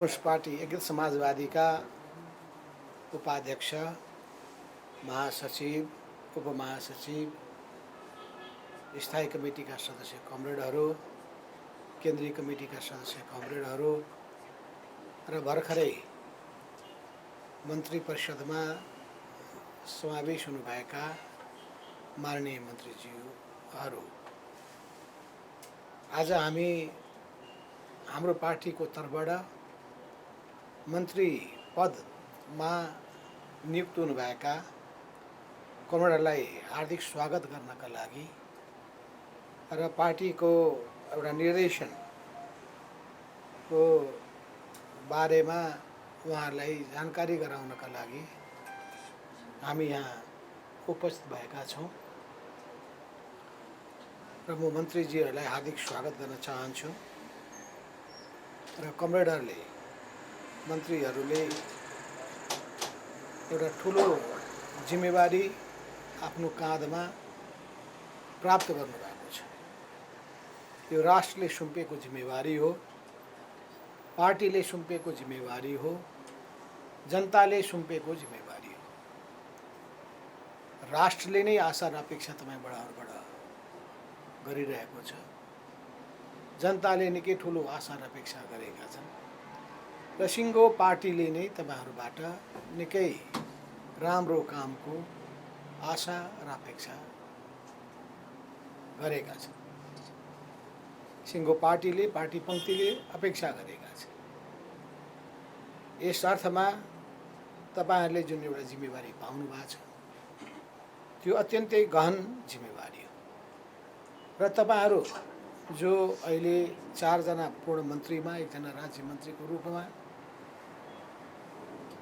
Communist party एकीकृत समाजवादी का उपाध्यक्ष, महासचिव, उपमहासचिव, स्थायी कमिटीका सदस्य कमरेडहरू, केन्द्रीय कमिटीका सदस्य कमरेडहरू र भर्खरै मन्त्री परिषदमा समावेश हुनुभएका माननीय मन्त्रीज्यूहरू, आज हामी हाम्रो पार्टीको तर्फबाट मन्त्री पदमा नियुक्त हुनुभएका कमरेडलाई हार्दिक स्वागत गर्नका लागि र पार्टीको एउटा निर्देशनको बारेमा उहाँहरूलाई जानकारी गराउनका लागि हामी यहाँ उपस्थित भएका छौँ र म मन्त्रीजीहरूलाई हार्दिक स्वागत गर्न चाहन्छु र कमरेडहरूले मन्त्रीहरूले एउटा ठुलो जिम्मेवारी आफ्नो काँधमा प्राप्त गर्नुभएको छ। यो राष्ट्रले सुम्पेको जिम्मेवारी हो, पार्टीले सुम्पेको जिम्मेवारी हो, जनताले सुम्पेको जिम्मेवारी हो। राष्ट्रले नै आशा र अपेक्षा तपाईँबाट गरिरहेको छ। जनताले निकै ठुलो आशा र अपेक्षा गरेका छन् र सिङ्गो पार्टीले नै तपाईँहरूबाट निकै राम्रो कामको आशा र अपेक्षा गरेका छन्। सिङ्गो पार्टीले, पार्टी पङ्क्तिले अपेक्षा गरेका छन्। यस अर्थमा तपाईँहरूले जुन एउटा जिम्मेवारी पाउनु भएको छ त्यो अत्यन्तै गहन जिम्मेवारी हो र तपाईँहरू जो अहिले 4 जना पूर्ण मन्त्रीमा 1 जना राज्य मन्त्रीको रूपमा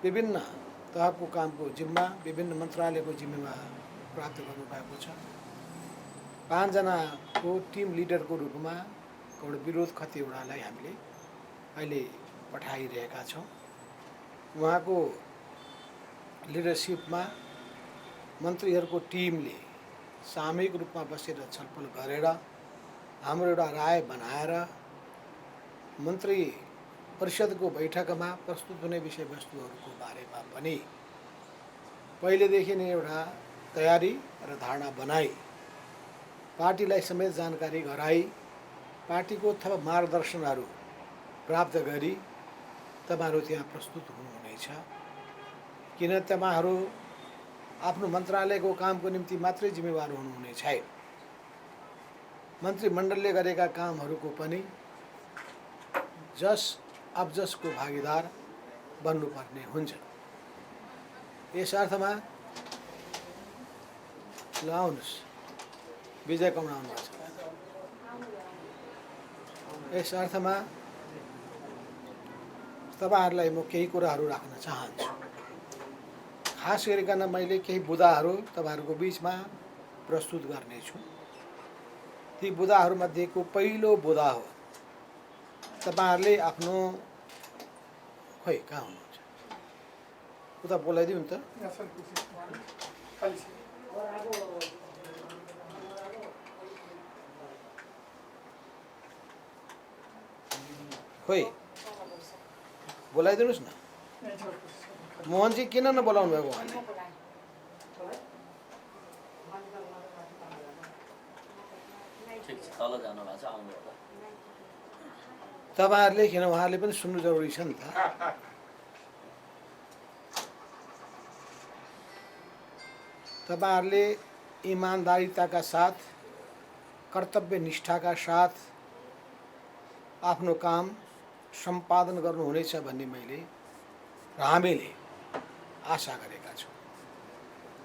विभिन्न तहको कामको जिम्मा, विभिन्न मन्त्रालयको जिम्मा प्राप्त गर्नुभएको छ। 5 जनाको टिम लिडरको रूपमा एउटा विरोध खतिवडालाई हामीले अहिले पठाइरहेका छौँ। उहाँको लिडरसिपमा मन्त्रीहरूको टिमले सामूहिक रूपमा बसेर छलफल गरेर हाम्रो एउटा राय बनाएर मन्त्री परिषदको बैठकमा प्रस्तुत हुने विषयवस्तुहरूको बारेमा पनि पहिलेदेखि नै एउटा तयारी र धारणा बनाई, पार्टीलाई समेत जानकारी गराई, पार्टीको थप मार्गदर्शनहरू प्राप्त गरी तपाईँहरू त्यहाँ प्रस्तुत हुनुहुनेछ। किन तपाईँहरू आफ्नो मन्त्रालयको कामको निम्ति मात्रै जिम्मेवार हुनुहुने छैन, मन्त्रीमण्डलले गरेका कामहरूको पनि जस अबजसको भागीदार बन्नुपर्ने हुन्छ। यस अर्थमा ल आउनुहोस्, विजय कमल आउनुभएको छ। यस अर्थमा तपाईँहरूलाई म केही कुराहरू राख्न चाहन्छु। खास गरिकन मैले केही बुदाहरू तपाईँहरूको बिचमा प्रस्तुत गर्नेछु। ती बुदाहरूमध्येको पहिलो बुदा हो, तपाईँहरूले आफ्नो खोइ कहाँ हुनुहुन्छ उता बोलाइदिउँ नि त। खोइ बोलाइदिनुहोस् न। मोहनजी किन नबोलाउनु भएको उहाँले? तपाईँहरूले किन उहाँहरूले पनि सुन्नु जरुरी छ नि त। तपाईँहरूले इमान्दारिताका साथ, कर्तव्य निष्ठाका साथ आफ्नो काम सम्पादन गर्नुहुनेछ भन्ने मैले र हामीले आशा गरेका छौँ।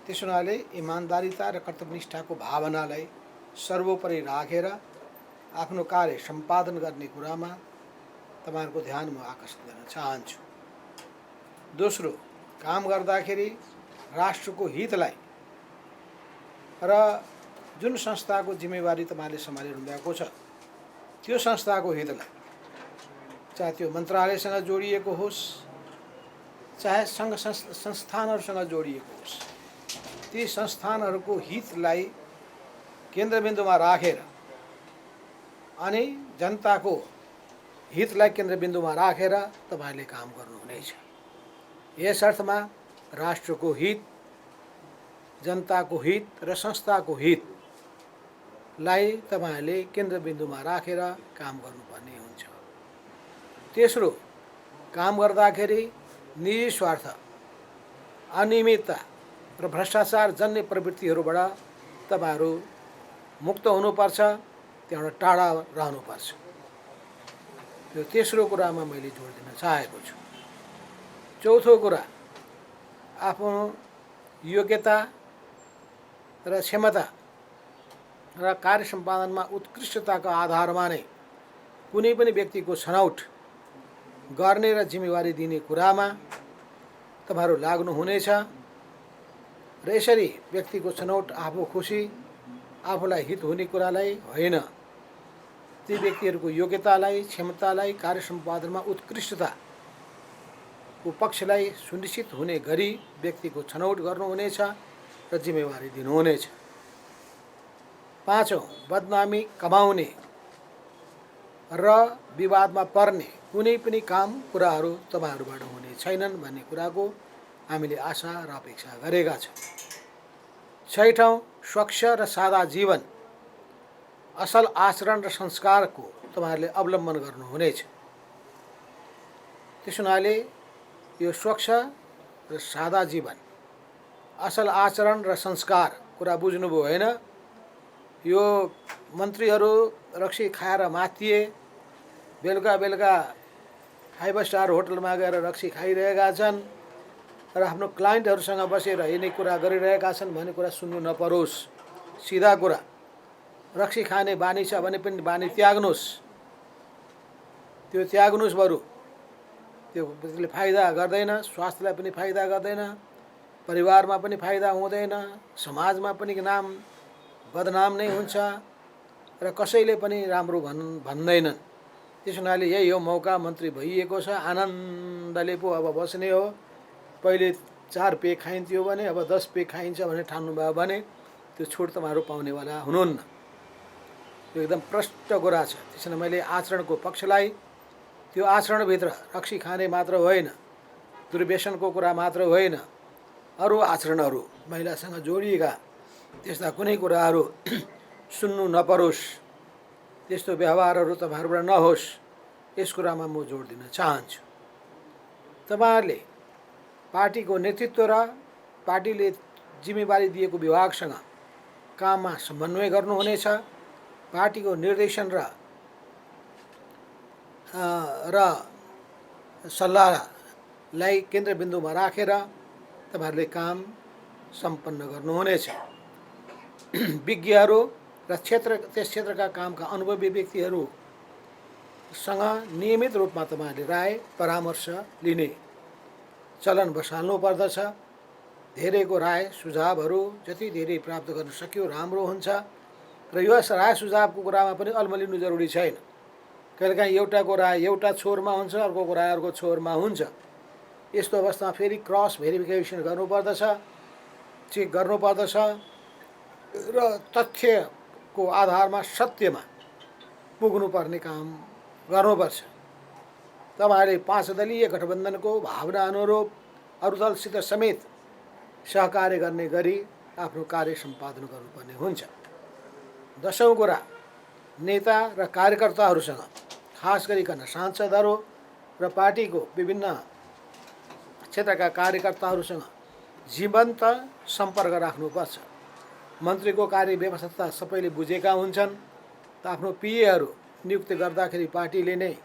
त्यसो हुनाले इमान्दारिता र कर्तव्यनिष्ठाको भावनालाई सर्वोपरि राखेर आफ्नो कार्य सम्पादन गर्ने कुरामा तपाईँहरूको ध्यान म आकर्षित गर्न चाहन्छु। दोस्रो, काम गर्दाखेरि राष्ट्रको हितलाई र जुन संस्थाको जिम्मेवारी तपाईँले सम्हालिरहनु भएको छ त्यो संस्थाको हितलाई, चाहे त्यो मन्त्रालयसँग जोडिएको होस्, चाहे सङ्घ संस्थानहरूसँग जोडिएको होस्, ती संस्थानहरूको हितलाई केन्द्रबिन्दुमा राखेर अनि जनताको हितलाई केन्द्रबिन्दुमा राखेर तपाईँले काम गर्नुहुनेछ। यस अर्थमा राष्ट्रको हित, जनताको हित र संस्थाको हितलाई तपाईँले केन्द्रबिन्दुमा राखेर काम गर्नुपर्ने हुन्छ। तेस्रो, काम गर्दाखेरि निजी स्वार्थ, अनियमितता र भ्रष्टाचार जन्य प्रवृत्तिहरूबाट तपाईँहरू मुक्त हुनुपर्छ, त्यहाँबाट टाढा रहनुपर्छ। यो तेस्रो कुरामा मैले जोड दिन चाहेको छु। चौथो कुरा, आफ्नो योग्यता र क्षमता र कार्य सम्पादनमा उत्कृष्टताको आधारमा नै कुनै पनि व्यक्तिको छनौट गर्ने र जिम्मेवारी दिने कुरामा तपाईँहरू लाग्नुहुनेछ र यसरी व्यक्तिको छनौट आफू खुसी, आफूलाई हित हुने कुरालाई होइन, ती व्यक्तिहरूको योग्यतालाई, क्षमतालाई, कार्य सम्पादनमा उत्कृष्टताको पक्षलाई सुनिश्चित हुने गरी व्यक्तिको छनौट गर्नुहुनेछ र जिम्मेवारी दिनुहुनेछ। पाँचौँ, बदनामी कमाउने र विवादमा पर्ने कुनै पनि काम कुराहरू तपाईँहरूबाट हुने छैनन् भन्ने कुराको हामीले आशा र अपेक्षा गरेका छौँ। छैठौँ, स्वच्छ र सादा जीवन, असल आचरण र संस्कारको तपाईँहरूले अवलम्बन गर्नुहुनेछ। त्यस हुनाले यो स्वच्छ र सादा जीवन, असल आचरण र संस्कार कुरा बुझ्नुभयो होइन? यो मन्त्रीहरू रक्सी खाएर माथिए, बेलुका बेलुका 5 स्टार होटलमा गएर रक्सी खाइरहेका छन् र आफ्नो क्लाइन्टहरूसँग बसेर यिनी कुरा गरिरहेका छन् भन्ने कुरा सुन्नु नपरोस्। सिधा कुरा, रक्सी खाने बानी छ भने पनि बानी त्याग्नुहोस्, त्यो त्याग्नुहोस्। बरु त्यो त्यसले फाइदा गर्दैन, स्वास्थ्यलाई पनि फाइदा गर्दैन, परिवारमा पनि फाइदा हुँदैन, समाजमा पनि नाम बदनाम नै हुन्छ र कसैले पनि राम्रो भन्दैनन्। त्यस हुनाले यही हो मौका, मन्त्री भइएको छ, आनन्दले पो अब बस्ने हो। पहिले 4 पे खाइन्थ्यो भने अब 10 पे खाइन्छ भने ठान्नुभयो भने त्यो छुट तपाईँहरू पाउनेवाला हुनुहुन्न। त्यो एकदम प्रष्ट कुरा छ। त्यसैले मैले आचरणको पक्षलाई, त्यो आचरणभित्र रक्सी खाने मात्र होइन, दुर्व्यसनको कुरा मात्र होइन, अरू आचरणहरू महिलासँग जोडिएका त्यस्ता कुनै कुराहरू सुन्नु नपरोस्, त्यस्तो व्यवहारहरू तपाईँहरूबाट नहोस्, यस कुरामा म जोड दिन चाहन्छु। तपाईँहरूले पार्टीको नेतृत्व र पार्टीले जिम्मेवारी दिएको विभागसँग काममा समन्वय गर्नुहुनेछ। पार्टीको निर्देशन र सल्लाहलाई केन्द्रबिन्दुमा राखेर तपाईँहरूले काम सम्पन्न गर्नुहुनेछ। विज्ञहरू र त्यस क्षेत्रका कामका अनुभवी व्यक्तिहरूसँग नियमित रूपमा तपाईँहरूले राय परामर्श लिने चलन बसाल्नु पर्दछ। धेरैको राय सुझावहरू जति धेरै प्राप्त गर्न सक्यो राम्रो हुन्छ र यो राय सुझावको कुरामा पनि अल्मलिनु जरुरी छैन। कहिलेकाहीँ एउटाको राय एउटा छोरमा हुन्छ, अर्कोको राय अर्को छोरमा हुन्छ। यस्तो अवस्थामा फेरि क्रस भेरिफिकेसन गर्नुपर्दछ, चेक गर्नुपर्दछ र तथ्यको आधारमा सत्यमा पुग्नुपर्ने काम गर्नुपर्छ। तपाईँहरूले 5 दलीय गठबन्धनको भावना अनुरूप अरू दलसित समेत सहकार्य गर्ने गरी आफ्नो कार्य सम्पादन गर्नुपर्ने हुन्छ। 10औँ कुरा, नेता र कार्यकर्ताहरूसँग, खास गरिकन सांसदहरू र पार्टीको विभिन्न क्षेत्रका कार्यकर्ताहरूसँग जीवन्त सम्पर्क राख्नुपर्छ। मन्त्रीको कार्य व्यवस्था सबैले बुझेका हुन्छन्, त आफ्नो पिएहरू नियुक्त गर्दाखेरि पार्टीले नै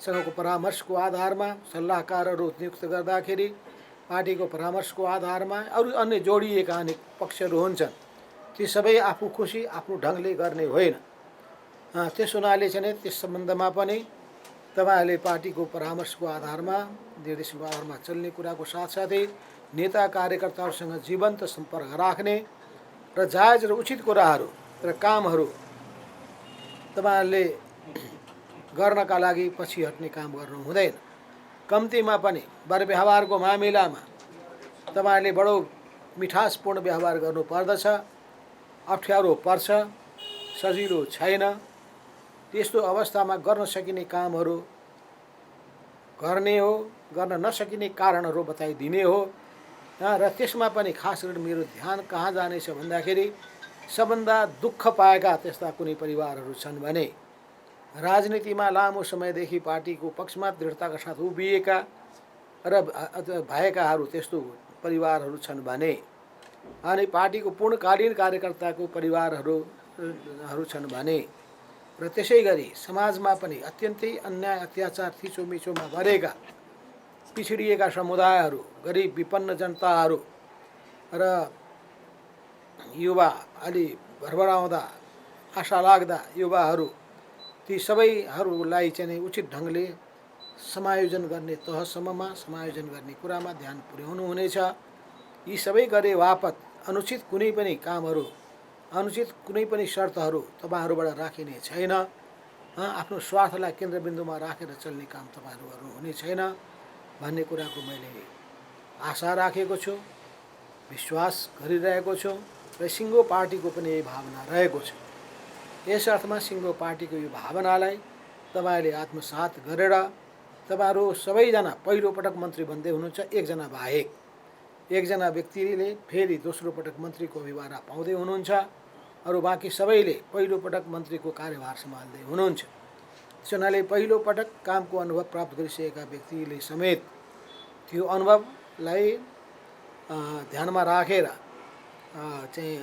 सँगको परामर्शको आधारमा, सल्लाहकारहरू नियुक्त गर्दाखेरि पार्टीको परामर्शको आधारमा अरू अन्य जोडिएका अनेक पक्षहरू हुन्छन्, ती सबै आफू खुसी आफ्नो ढङ्गले गर्ने होइन। त्यस हुनाले चाहिँ त्यस सम्बन्धमा पनि तपाईँहरूले पार्टीको परामर्शको आधारमा, निर्देशनको आधारमा चल्ने कुराको साथसाथै नेता कार्यकर्ताहरूसँग जीवन्त सम्पर्क राख्ने र जायज र उचित कुराहरू र कामहरू तपाईँहरूले गर्नका लागि पछि हट्ने काम गर्नु हुँदैन। कम्तीमा पनि व्यवहारको मामिलामा तपाईँहरूले बडो मिठासपूर्ण व्यवहार गर्नु पर्दछ। अप्ठ्यारो पर्छ, सजिलो छैन। त्यस्तो अवस्थामा गर्न सकिने कामहरू गर्ने हो, गर्न नसकिने कारणहरू बताइदिने हो। र त्यसमा पनि खास गरी मेरो ध्यान कहाँ जानेछ भन्दाखेरि सबभन्दा दुःख पाएका त्यस्ता कुनै परिवारहरू छन् भने राजनीतिमा लामो समयदेखि पार्टीको पक्षमा दृढताका साथ उभिएका र भएकाहरू त्यस्तो परिवारहरू छन् भने अनि पार्टीको पूर्णकालीन कार्यकर्ताको परिवारहरू छन् भने र त्यसै गरी समाजमा पनि अत्यन्तै अन्याय अत्याचार थिचोमिचोमा भरेका पिछडिएका समुदायहरू, गरिब विपन्न जनताहरू र युवा अलि भरभराउँदा आशा लाग्दा युवाहरू, ती सबैहरूलाई चाहिँ उचित ढङ्गले समायोजन गर्ने तहसम्ममा समायोजन गर्ने कुरामा ध्यान पुर्याउनु हुनेछ। यी सबै गरे बापत अनुचित कुनै पनि कामहरू, अनुचित कुनै पनि शर्तहरू तपाईँहरूबाट राखिने छैन। आफ्नो स्वार्थलाई केन्द्रबिन्दुमा राखेर चल्ने काम तपाईँहरू गर्नुहुने छैन भन्ने कुराको मैले आशा राखेको छु, विश्वास गरिरहेको छु र सिङ्गो पार्टीको पनि यही भावना रहेको छ। यस अर्थमा सिङ्गो पार्टीको यो भावनालाई तपाईँले आत्मसात गरेर तपाईँहरू सबैजना पहिलोपटक मन्त्री बन्दै हुनुहुन्छ, एकजना बाहेक। एकजना व्यक्तिले फेरि दोस्रो पटक मन्त्रीको अभिभारा पाउँदै हुनुहुन्छ, अरू बाँकी सबैले पहिलोपटक मन्त्रीको कार्यभार सम्हाल्दै हुनुहुन्छ। त्यस हुनाले पहिलोपटक कामको अनुभव प्राप्त गरिसकेका व्यक्तिले समेत त्यो अनुभवलाई ध्यानमा राखेर चाहिँ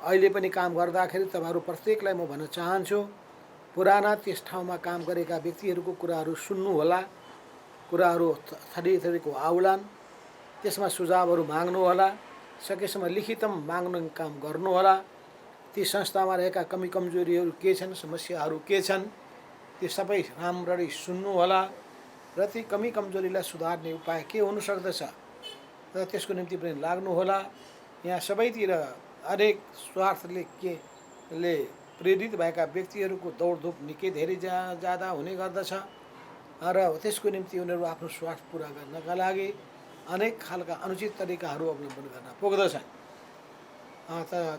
अहिले पनि काम गर्दाखेरि तपाईँहरू प्रत्येकलाई म भन्न चाहन्छु, पुराना त्यस ठाउँमा काम गरेका व्यक्तिहरूको कुराहरू सुन्नुहोला, कुराहरू थरीथरीको आउलान्, त्यसमा सुझावहरू माग्नुहोला, सकेसम्म लिखितम माग्ने काम गर्नुहोला। ती संस्थामा रहेका कमी कमजोरीहरू के छन्, समस्याहरू के छन्, ती सबै राम्ररी सुन्नुहोला र ती कमी कमजोरीलाई सुधार्ने उपाय के हुनसक्दछ र त्यसको निम्ति पनि लाग्नुहोला। यहाँ सबैतिर अनेक स्वार्थले प्रेरित भएका व्यक्तिहरूको दौडधुप निकै धेरै ज्यादा हुने गर्दछ र त्यसको निम्ति उनीहरू आफ्नो स्वार्थ पुरा गर्नका लागि अनेक खालका अनुचित तरिकाहरू अवलम्बन गर्न पुग्दछन्।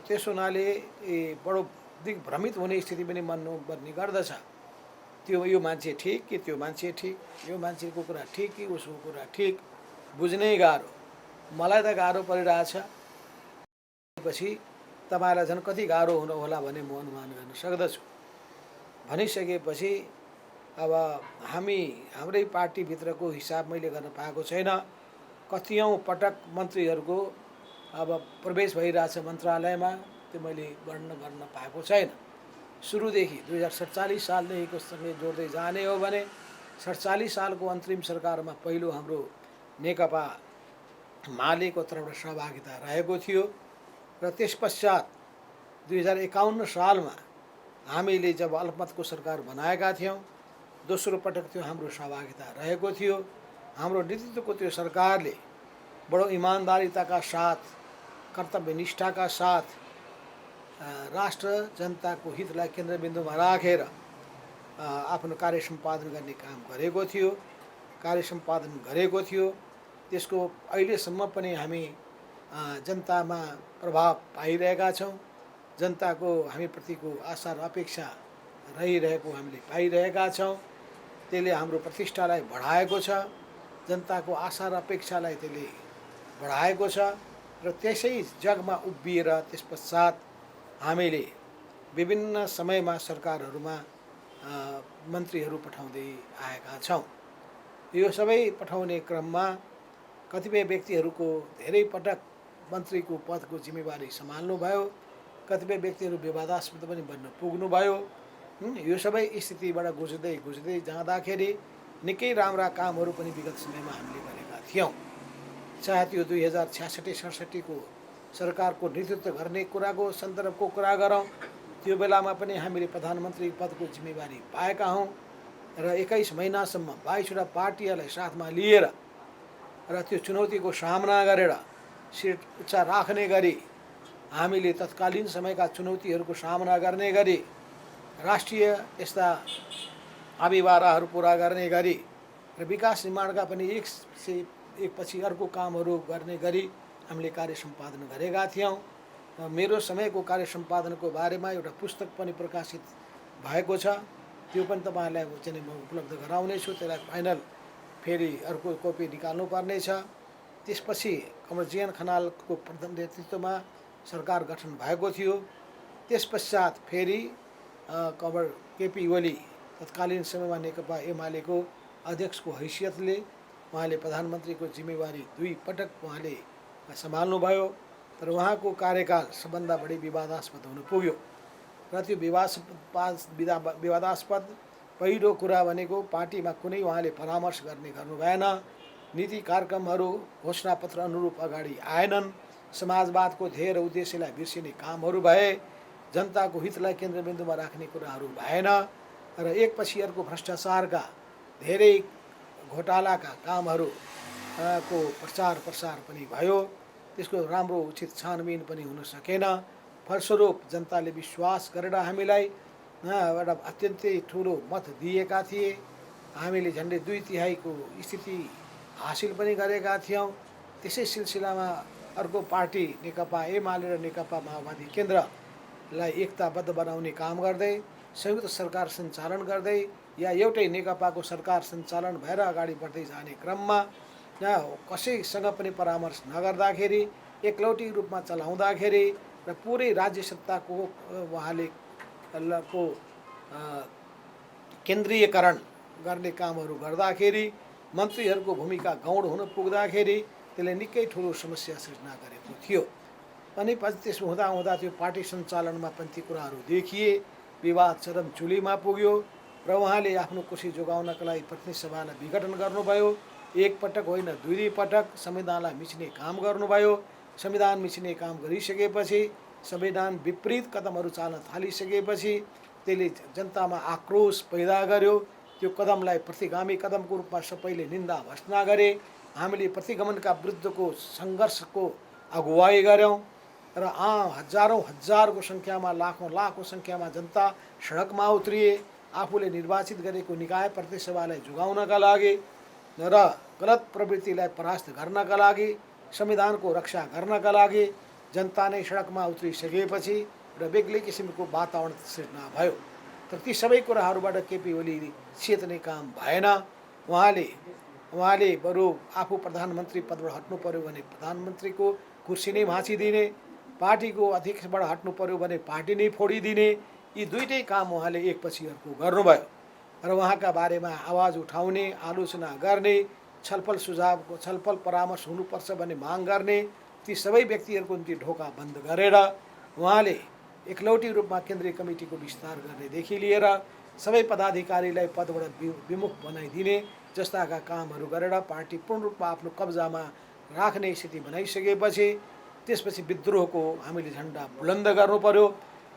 त्यस हुनाले बडो दिग्भ्रमित हुने स्थिति पनि बन्ने गर्दछ। त्यो यो मान्छे ठिक कि त्यो मान्छे ठिक, यो मान्छेको कुरा ठिक कि उसको कुरा ठिक, बुझ्नै गाह्रो। मलाई त गाह्रो परिरहेछ, पछि तपाईँलाई झन् कति गाह्रो होला भने म अनुमान गर्न सक्दछु। भनिसकेपछि अब हाम्रै पार्टीभित्रको हिसाब मैले गर्न पाएको छैन। कतियौँ पटक मन्त्रीहरूको अब प्रवेश भइरहेछ मन्त्रालयमा, त्यो मैले गर्न पाएको छैन। सुरुदेखि 2047 सालदेखिको सँगै जोड्दै जाने हो भने 47 सालको अन्तरिम सरकारमा पहिलो हाम्रो नेकपा मालेको तर्फबाट सहभागिता रहेको थियो र त्यस पश्चात 2051 सालमा हामीले जब अल्पमतको सरकार बनाएका थियौँ, दोस्रो पटक त्यो हाम्रो सहभागिता रहेको थियो। हाम्रो नेतृत्वको त्यो सरकारले बडो इमान्दारिताका साथ, कर्तव्यनिष्ठाका साथ राष्ट्र जनताको हितलाई केन्द्रबिन्दुमा राखेर आफ्नो कार्य सम्पादन गर्ने काम गरेको थियो, कार्य सम्पादन गरेको थियो। त्यसको अहिलेसम्म पनि हामी जनतामा प्रभाव पाइरहेका छौँ। जनताको हामीप्रतिको आशा र अपेक्षा रहिरहेको हामीले पाइरहेका छौँ। त्यसले हाम्रो प्रतिष्ठालाई बढाएको छ, जनताको आशा र अपेक्षालाई त्यसले बढाएको छ र त्यसै जगमा उभिएर त्यस पश्चात हामीले विभिन्न समयमा सरकारहरूमा मन्त्रीहरू पठाउँदै आएका छौँ। यो सबै पठाउने क्रममा कतिपय व्यक्तिहरूको धेरै पटक मन्त्रीको पदको जिम्मेवारी सम्हाल्नुभयो, कतिपय व्यक्तिहरू विवादास्पद पनि बन्न पुग्नुभयो। यो सबै स्थितिबाट गुज्दै जाँदाखेरि निकै राम्रा कामहरू पनि विगत समयमा हामीले गरेका थियौँ। चाहे त्यो 2066-67 को सरकारको नेतृत्व गर्ने कुराको सन्दर्भको कुरा गरौँ, त्यो बेलामा पनि हामीले प्रधानमन्त्री पदको जिम्मेवारी पाएका हौँ र 21 महिनासम्म 22वटा पार्टीहरूलाई साथमा लिएर र त्यो चुनौतीको सामना गरेर सिट उच्च राख्ने गरी हामीले तत्कालीन समयका चुनौतीहरूको सामना गर्ने गरी राष्ट्रिय यस्ता अभिभाराहरू पुरा गर्ने गरी र विकास निर्माणका पनि एकपछि अर्को कामहरू गर्ने गरी हामीले कार्य सम्पादन गरेका थियौँ। मेरो समयको कार्य सम्पादनको बारेमा एउटा पुस्तक पनि प्रकाशित भएको छ। त्यो पनि तपाईँहरूलाई चाहिँ म उपलब्ध गराउनेछु। त्यसलाई फाइनल फेरि अर्को कपी निकाल्नुपर्नेछ। त्यसपछि कमरेड जीएन खनालको प्रथम नेतृत्वमा सरकार गठन भएको थियो। त्यस पश्चात फेरि कमरेड केपी ओली तत्कालीन समयमा नेकपा एमालेको अध्यक्षको हैसियतले उहाँले प्रधानमन्त्रीको जिम्मेवारी 2 पटक उहाँले सम्हाल्नुभयो। तर उहाँको कार्यकाल सबभन्दा बढी विवादास्पद हुन पुग्यो र त्यो विवादास्पद पहिलो कुरा भनेको पार्टीमा कुनै उहाँले परामर्श गर्नु भएन। नीति कार्यक्रमहरू घोषणापत्र अनुरूप अगाडि आएनन्। समाजवादको ध्येय र उद्देश्यलाई बिर्सिने कामहरू भए। जनताको हितलाई केन्द्रबिन्दुमा राख्ने कुराहरू भएन र एकपछि अर्को भ्रष्टाचारका धेरै घोटालाका कामहरू को प्रचार प्रसार पनि भयो। त्यसको राम्रो उचित छानबिन पनि हुन सकेन। फलस्वरूप जनताले विश्वास गरेर हामीलाई एउटा अत्यन्तै ठुलो मत दिएका थिए। हामीले झन्डै 2/3 स्थिति हासिल पनि गरेका थियौँ। त्यसै सिलसिलामा अर्को पार्टी नेकपा एमाले र नेकपा माओवादी केन्द्रलाई एकताबद्ध बनाउने काम गर्दै संयुक्त सरकार सञ्चालन गर्दै या एउटै नेकपाको सरकार सञ्चालन भएर अगाडि बढ्दै जाने क्रममा कसैसँग पनि परामर्श नगर्दाखेरि एकलौटी रूपमा चलाउँदाखेरि र पुरै राज्य सत्ताको उहाँले को केन्द्रीयकरण गर्ने कामहरू गर्दाखेरि मन्त्रीहरूको भूमिका गौण हुन पुग्दाखेरि त्यसले निकै ठुलो समस्या सृजना गरेको थियो। अनि पछि त्यसो हुँदा त्यो पार्टी सञ्चालनमा पनि ती कुराहरू देखिए। विवाद चरम चुलीमा पुग्यो र उहाँले आफ्नो कुर्सी जोगाउनका लागि प्रतिनिधि सभालाई विघटन गर्नुभयो। एक पटक होइन 2 पटक संविधानलाई मिच्ने काम गर्नुभयो। संविधान मिच्ने काम गरिसकेपछि संविधान विपरीत कदमहरू चाल्न थालिसकेपछि त्यसले जनतामा आक्रोश पैदा गर्यो। त्यो कदमलाई प्रतिगामी कदमको रूपमा सबैले निन्दा भर्त्सना गरे। हामीले प्रतिगमनका विरुद्धको सङ्घर्षको अगुवाई गऱ्यौँ र हजारौँ सङ्ख्यामा लाखौँ सङ्ख्यामा जनता सडकमा उत्रिए। आफूले निर्वाचित गरेको निकाय प्रतिनिधि सभालाई जोगाउनका लागि र गलत प्रवृत्तिलाई परास्त गर्नका लागि संविधानको रक्षा गर्नका लागि जनता नै सडकमा उत्रिसकेपछि र बेग्लै किसिमको वातावरण सृजना भयो। तर ती सबै कुराहरूबाट केपी ओली चेत्ने काम भएन। उहाँले बरु आफू प्रधानमन्त्री पदबाट हट्नु पर्यो भने प्रधानमन्त्रीको कुर्सी नै भाँचिदिने, पार्टीको अध्यक्षबाट हट्नु पर्यो भने पार्टी नै फोडिदिने, यी दुईटै काम उहाँले एकपछि अर्को गर्नुभयो र उहाँका बारेमा आवाज उठाउने, आलोचना गर्ने, छलफल परामर्श हुनुपर्छ भन्ने माग गर्ने ती सबै व्यक्तिहरूको निम्ति ढोका बन्द गरेर उहाँले एकलौटी रूपमा केन्द्रीय कमिटीको विस्तार गर्नेदेखि लिएर सबै पदाधिकारीलाई पदबाट विमुख बनाइदिने जस्ताका कामहरू गरेर पार्टी पूर्ण रूपमा आफ्नो कब्जामा राख्ने स्थिति बनाइसकेपछि त्यसपछि विद्रोहको हामीले झन्डा बुलन्द गर्नु पर्यो।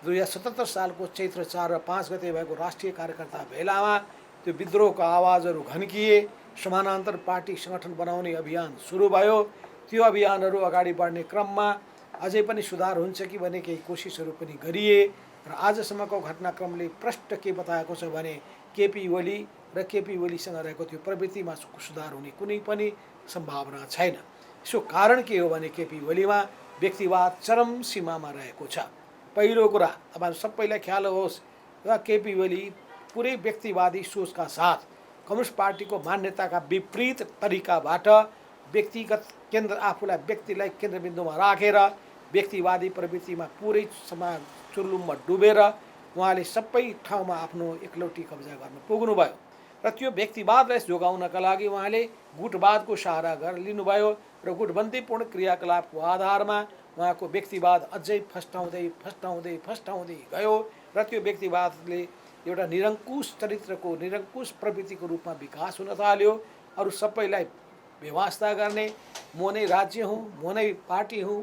2077 सालको चैत्र 4 र 5 गते भएको राष्ट्रिय कार्यकर्ता भेलामा त्यो विद्रोहको आवाजहरू घन्किए। समानान्तर पार्टी सङ्गठन बनाउने अभियान सुरु भयो। त्यो अभियानहरू अगाडि बढ्ने क्रममा अझै पनि सुधार हुन्छ कि भन्ने केही कोसिसहरू पनि गरिए र आजसम्मको घटनाक्रमले प्रष्ट के बताएको छ भने केपी ओली र केपी ओलीसँग रहेको त्यो प्रवृत्तिमा सुधार हुने कुनै पनि सम्भावना छैन। यसो कारण के हो भने केपी ओलीमा व्यक्तिवाद चरम सीमामा रहेको छ। पहिलो कुरा तपाईँ सबैलाई ख्याल होस् र केपी ओली पुरै व्यक्तिवादी सोचका साथ कम्युनिस्ट पार्टीको मान्यताका विपरीत तरिकाबाट व्यक्तिगत आफूलाई व्यक्तिलाई केन्द्रबिन्दुमा राखेर व्यक्तिवादी प्रवृत्तिमा पुरै समाज चुर्लुममा डुबेर उहाँले सबै ठाउँमा आफ्नो एकलौटी कब्जा गर्न पुग्नुभयो र त्यो व्यक्तिवादलाई जोगाउनका लागि उहाँले गुटवादको सहारा लिनुभयो र गुटबन्दीपूर्ण क्रियाकलापको आधारमा उहाँको व्यक्तिवाद अझै फस्टाउँदै गयो र त्यो व्यक्तिवादले एउटा निरङ्कुश चरित्रको निरङ्कुश प्रवृत्तिको रूपमा विकास हुन थाल्यो। अरू सबैलाई व्यवस्था गर्ने, म नै राज्य हुँ, म नै पार्टी हुँ,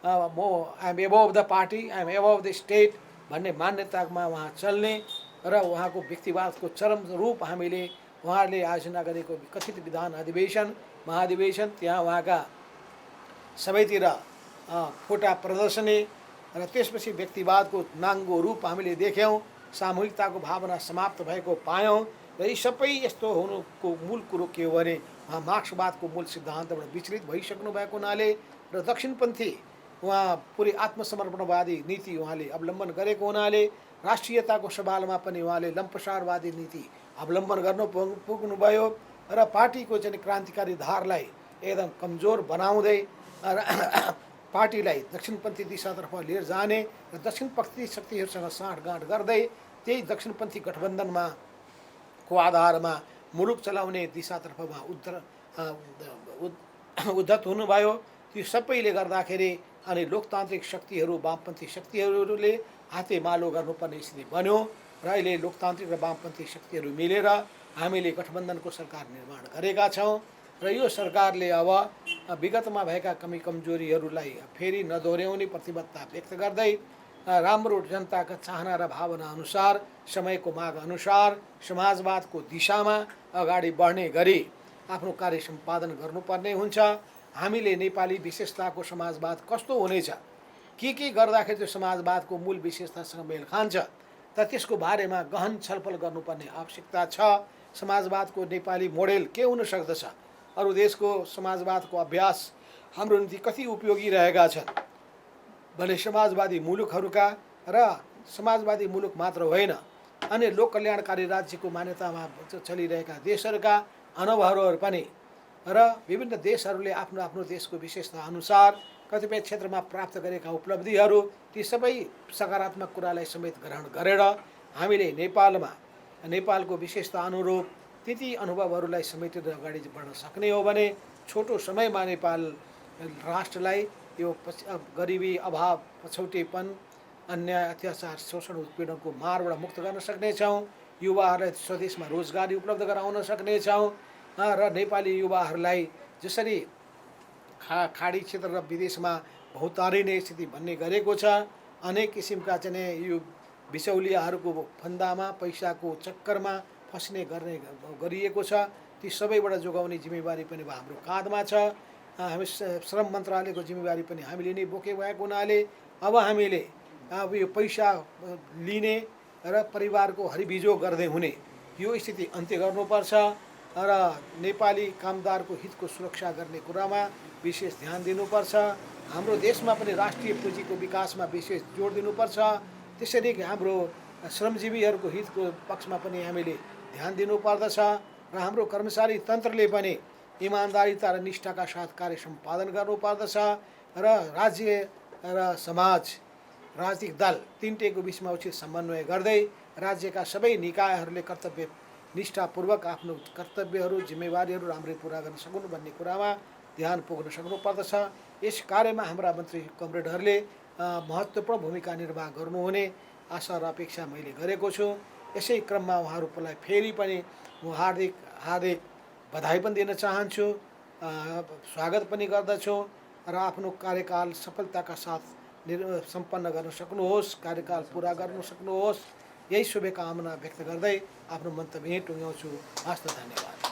म I am above the party, I am above the state भन्ने मान्यतामा उहाँ चल्ने र उहाँको व्यक्तिवादको चरम रूप हामीले उहाँले आयोजना गरेको कथित विधान महाधिवेशन त्यहाँ उहाँका सबैतिर फोटा प्रदर्शनी र त्यसपछि व्यक्तिवादको नाङ्गो रूप हामीले देख्यौँ। सामूहिकताको भावना समाप्त भएको पायौँ र यी सबै यस्तो हुनुको मूल कुरो के हो भने उहाँ मार्क्सवादको मूल सिद्धान्तबाट विचलित भइसक्नु भएको हुनाले र दक्षिणपन्थी उहाँ पुरै आत्मसमर्पणवादी नीति उहाँले अवलम्बन गरेको हुनाले राष्ट्रियताको सवालमा पनि उहाँले लम्पसारवादी नीति अवलम्बन गर्नु पुग्नुभयो र पार्टीको चाहिँ क्रान्तिकारी धारलाई एकदम कमजोर बनाउँदै पार्टीलाई दक्षिणपन्थी दिशातर्फ लिएर जाने र दक्षिणपन्थी शक्तिहरूसँग साँठगाँठ गर्दै त्यही दक्षिणपन्थी गठबन्धनमा को आधारमा मुलुक चलाउने दिशातर्फमा उद्धत हुनुभयो। त्यो सबैले गर्दाखेरि अनि लोकतान्त्रिक शक्तिहरू वामपन्थी शक्तिहरूले हातेमालो गर्नुपर्ने स्थिति बन्यो र अहिले लोकतान्त्रिक र वामपन्थी शक्तिहरू मिलेर हामीले गठबन्धनको सरकार निर्माण गरेका छौँ र यो सरकारले अब विगतमा भएका कमी कमजोरीहरूलाई फेरि नदोहोऱ्याउने प्रतिबद्धता व्यक्त गर्दै राम्रो जनताका चाहना र भावना अनुसार समयको माग अनुसार समाजवादको दिशामा अगाडि बढ्ने गरी आफ्नो कार्य सम्पादन गर्नुपर्ने हुन्छ। हामीले नेपाली विशेषताको समाजवाद कस्तो हुनेछ, के गर्दाखेरि त्यो समाजवादको मूल विशेषतासँग मेल खान्छ त त्यसको बारेमा गहन छलफल गर्नुपर्ने आवश्यकता छ। समाजवादको नेपाली मोडेल के हुन सक्दछ, अरू देशको समाजवादको अभ्यास हाम्रो निम्ति कति उपयोगी रहेका छन् भने समाजवादी मुलुकहरूका र समाजवादी मुलुक मात्र होइन अन्य लोक कल्याणकारी राज्यको मान्यतामा चलिरहेका देशहरूका अनुभवहरू पनि र विभिन्न देशहरूले आफ्नो आफ्नो देशको विशेषता अनुसार कतिपय क्षेत्रमा प्राप्त गरेका उपलब्धिहरू ती सबै सकारात्मक कुरालाई समेत ग्रहण गरेर हामीले नेपालको विशेषता अनुरूप त्यति अनुभवहरूलाई समेटेर अगाडि बढ्न सक्ने हो भने छोटो समयमा नेपाल राष्ट्रलाई यो गरिबी अभाव पछौटेपन अन्याय अत्याचार शोषण उत्पीडनको मारबाट मुक्त गर्न सक्नेछौँ। युवाहरूलाई स्वदेशमा रोजगारी उपलब्ध गराउन सक्नेछौँ र नेपाली युवाहरूलाई जसरी खाडी क्षेत्र र विदेशमा भौतारिने स्थिति भन्ने गरेको छ, अनेक किसिमका चाहिँ यो बिचौलियाहरूको फन्दामा पैसाको चक्करमा फस्ने गरिएको छ, ती सबैबाट जोगाउने जिम्मेवारी पनि हाम्रो काँधमा छ। हामी श्रम मन्त्रालयको जिम्मेवारी पनि हामीले नै बोके भएको हुनाले अब हामीले अब यो पैसा लिने र परिवारको हरिबिजो गर्दै हुने यो स्थिति अन्त्य गर्नुपर्छ र नेपाली कामदारको हितको सुरक्षा गर्ने कुरामा विशेष ध्यान दिनुपर्छ। हाम्रो देशमा पनि राष्ट्रिय पुँजीको विकासमा विशेष जोड दिनुपर्छ। त्यसरी हाम्रो श्रमजीवीहरूको हितको पक्षमा पनि हामीले ध्यान दिनुपर्दछ र हाम्रो कर्मचारी तन्त्रले पनि इमान्दारिता र निष्ठाका साथ कार्य सम्पादन गर्नुपर्दछ र राज्य र समाज राजनीतिक दल तीनटेको बिचमा उचित समन्वय गर्दै राज्यका सबै निकायहरूले कर्तव्य निष्ठापूर्वक आफ्नो कर्तव्यहरू जिम्मेवारीहरू राम्ररी पुरा गर्न सकुन् भन्ने कुरामा ध्यान पुग्न सक्नुपर्दछ। यस कार्यमा हाम्रा मन्त्री कमरेडहरूले महत्त्वपूर्ण भूमिका निर्वाह गर्नुहुने आशा र अपेक्षा मैले गरेको छु। यसै क्रममा उहाँहरूलाई फेरि पनि म हार्दिक बधाई पनि दिन चाहन्छु, स्वागत पनि गर्दछु र आफ्नो कार्यकाल सफलताका साथ सम्पन्न गर्न सक्नुहोस्, कार्यकाल पुरा गर्न सक्नुहोस्, यही शुभकामना व्यक्त गर्दै आफ्नो मन्तव्य टुङ्ग्याउँछु। हस्त धन्यवाद।